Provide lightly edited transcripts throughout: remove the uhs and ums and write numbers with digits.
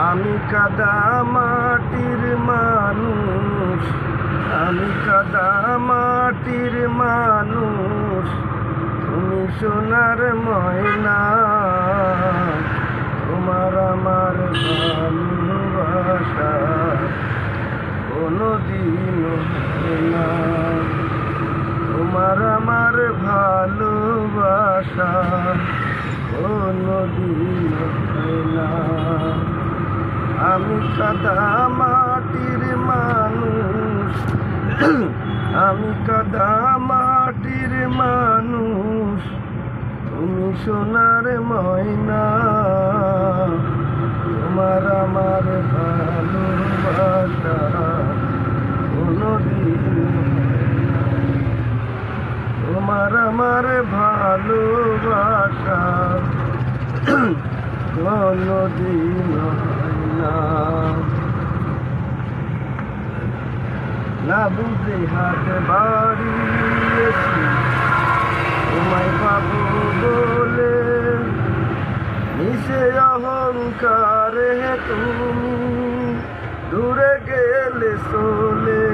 আমি কাদা মাটির মানুষ, আমি কাদা মাটির মানুষ, তুমি সোনার ময়না। তোমার আমার ভালোবাসা কোনোদিন হয় না, তোমার আমার ভালোবাসা কোনোদিন হয় না। আমি কাদা মাটির মানুষ, আমি কাদা মাটির মানুষ, তুমি সোনার ময়না। তোমার আমার ভালোবাসা কোনোদিন, তোমার আমার ভালোবাসা কোনোদিন হয় না। না বুঝে হাত বাড়িয়েছি তোমায় পাবো বলে, নিশে অহংকারে তুমি দূরে গেলে চলে,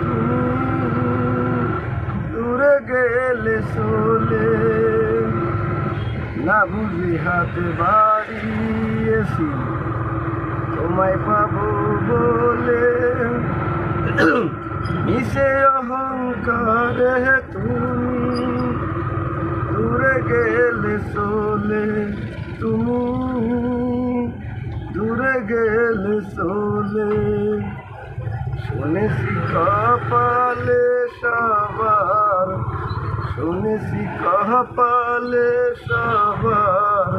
তুমি দূরে গেলে চলে। না বুঝে হাত বাড়িয়েছি তোমায় পাবো বলে, মিশে অহংকারে তুমি দূরে গেলে চলে, তুমি দূরে গেলে চলে। শুনেছি কপালে সবার, শুনেছি কপালে সবার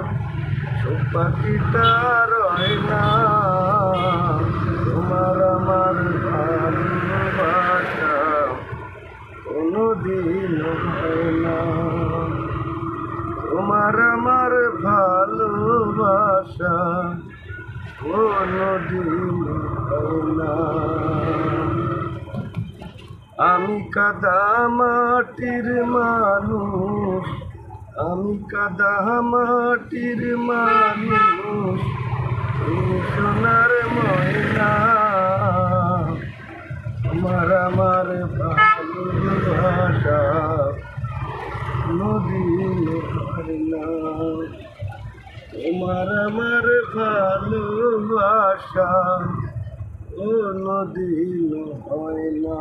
সুপাখিটা রয় না। তোমার আমার ভালোবাসা কোনোদিন হয় না, তোমার আমার ভালোবাসা কোনোদিন হয় না। আমি কাদা মাটির মানুষ, আমি কাদা মাটির মানুষ, তুমি সোনার ময়না। তোমার আমার ভালোবাসা কোনোদিন হয় না, তোমার আমার ভালোবাসা কোনোদিন হয় না।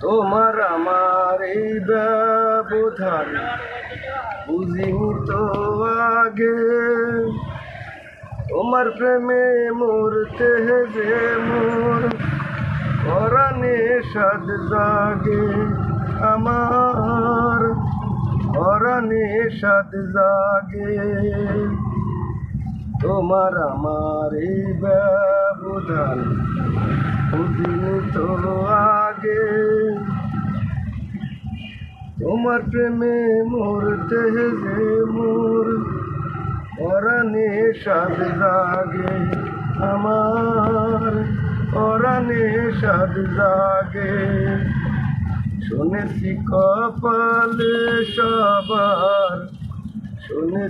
তোমার আমার এই ব্যবধান বুঝিনি তো আগে, তোমার প্রেমে মরতে যে মোর পরাণে সাদ জাগে, আমার পরাণে সাদ জাগে। তোমার আমার এই ব্যবধান বুঝিনি তো আগে, তোমার প্রেমে মরতে যে মোর পরাণে সাদ জাগে, আমার পরাণে সাদ জাগে। শুনেছি কপালে সবার, শুনেছি